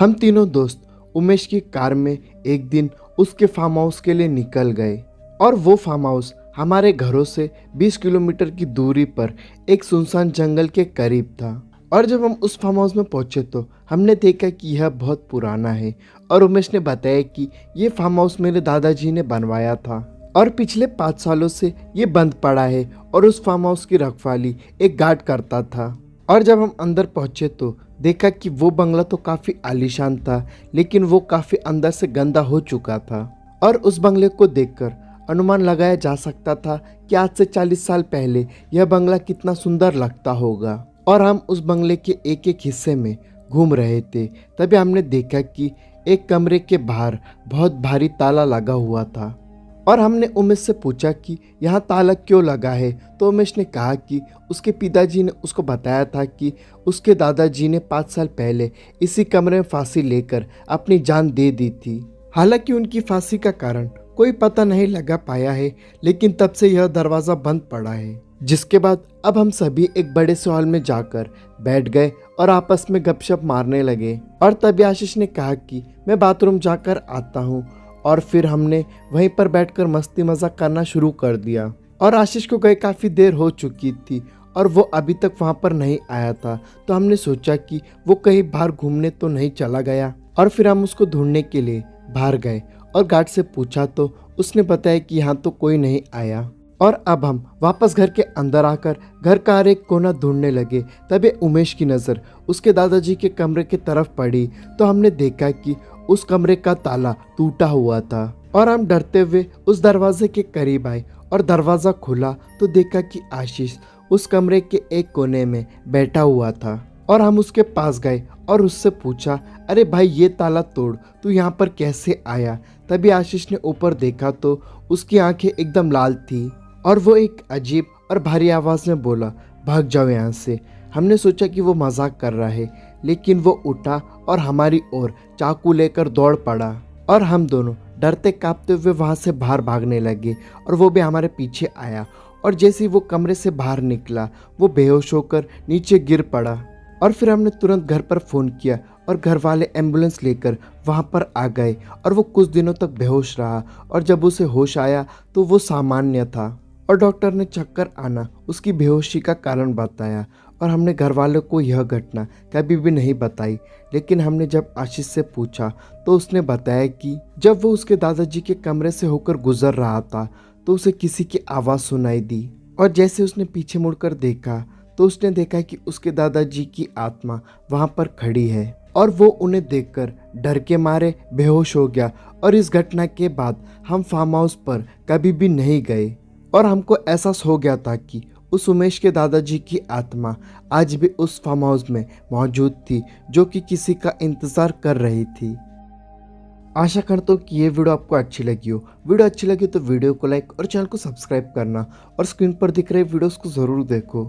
हम तीनों दोस्त उमेश की कार में एक दिन उसके फार्म हाउस के लिए निकल गए और वो फार्म हाउस हमारे घरों से 20 किलोमीटर की दूरी पर एक सुनसान जंगल के करीब था। और जब हम उस फार्म हाउस में पहुंचे तो हमने देखा कि यह बहुत पुराना है और उमेश ने बताया कि ये फार्म हाउस मेरे दादाजी ने बनवाया था और पिछले 5 सालों से ये बंद पड़ा है और उस फार्म हाउस की रखवाली एक गार्ड करता था। और जब हम अंदर पहुंचे तो देखा कि वो बंगला तो काफ़ी आलीशान था, लेकिन वो काफ़ी अंदर से गंदा हो चुका था। और उस बंगले को देखकर अनुमान लगाया जा सकता था कि आज से 40 साल पहले यह बंगला कितना सुंदर लगता होगा। और हम उस बंगले के एक एक हिस्से में घूम रहे थे, तभी हमने देखा कि एक कमरे के बाहर बहुत भारी ताला लगा हुआ था। और हमने उमेश से पूछा कि यहाँ ताला क्यों लगा है, तो उमेश ने कहा कि उसके पिताजी ने उसको बताया था कि उसके दादाजी ने 5 साल पहले इसी कमरे में फांसी लेकर अपनी जान दे दी थी। हालांकि उनकी फांसी का कारण कोई पता नहीं लगा पाया है, लेकिन तब से यह दरवाज़ा बंद पड़ा है। जिसके बाद अब हम सभी एक बड़े से हॉल में जाकर बैठ गए और आपस में गपशप मारने लगे। और तभी आशीष ने कहा कि मैं बाथरूम जाकर आता हूँ, और फिर हमने वहीं पर बैठकर मस्ती मजाक करना शुरू कर दिया। और आशीष को गए काफ़ी देर हो चुकी थी और वो अभी तक वहाँ पर नहीं आया था, तो हमने सोचा कि वो कहीं बाहर घूमने तो नहीं चला गया। और फिर हम उसको ढूंढने के लिए बाहर गए और गार्ड से पूछा तो उसने बताया कि यहाँ तो कोई नहीं आया। और अब हम वापस घर के अंदर आकर घर का हर एक कोना ढूंढने लगे। तभी उमेश की नज़र उसके दादाजी के कमरे की तरफ पड़ी तो हमने देखा कि उस कमरे का ताला टूटा हुआ था। और हम डरते हुए उस दरवाजे के करीब आए और दरवाज़ा खुला तो देखा कि आशीष उस कमरे के एक कोने में बैठा हुआ था। और हम उसके पास गए और उससे पूछा, अरे भाई ये ताला तोड़, तू यहाँ पर कैसे आया। तभी आशीष ने ऊपर देखा तो उसकी आंखें एकदम लाल थी और वो एक अजीब और भारी आवाज़ में बोला, भाग जाओ यहाँ से। हमने सोचा कि वो मजाक कर रहा है, लेकिन वो उठा और हमारी ओर चाकू लेकर दौड़ पड़ा। और हम दोनों डरते कांपते हुए वहाँ से बाहर भागने लगे और वो भी हमारे पीछे आया। और जैसे ही वो कमरे से बाहर निकला वो बेहोश होकर नीचे गिर पड़ा। और फिर हमने तुरंत घर पर फ़ोन किया और घर वाले एम्बुलेंस लेकर वहाँ पर आ गए और वो कुछ दिनों तक बेहोश रहा। और जब उसे होश आया तो वो सामान्य था और डॉक्टर ने चक्कर आना उसकी बेहोशी का कारण बताया। और हमने घर वालों को यह घटना कभी भी नहीं बताई, लेकिन हमने जब आशीष से पूछा तो उसने बताया कि जब वो उसके दादाजी के कमरे से होकर गुजर रहा था तो उसे किसी की आवाज़ सुनाई दी। और जैसे उसने पीछे मुड़कर देखा तो उसने देखा कि उसके दादाजी की आत्मा वहाँ पर खड़ी है और वो उन्हें देखकर डर के मारे बेहोश हो गया। और इस घटना के बाद हम फार्म हाउस पर कभी भी नहीं गए और हमको एहसास हो गया था कि उस उमेश के दादाजी की आत्मा आज भी उस फार्म हाउस में मौजूद थी, जो कि किसी का इंतज़ार कर रही थी। आशा करता हूँ कि ये वीडियो आपको अच्छी लगी हो। वीडियो अच्छी लगी तो वीडियो को लाइक और चैनल को सब्सक्राइब करना और स्क्रीन पर दिख रहे वीडियोस को ज़रूर देखो।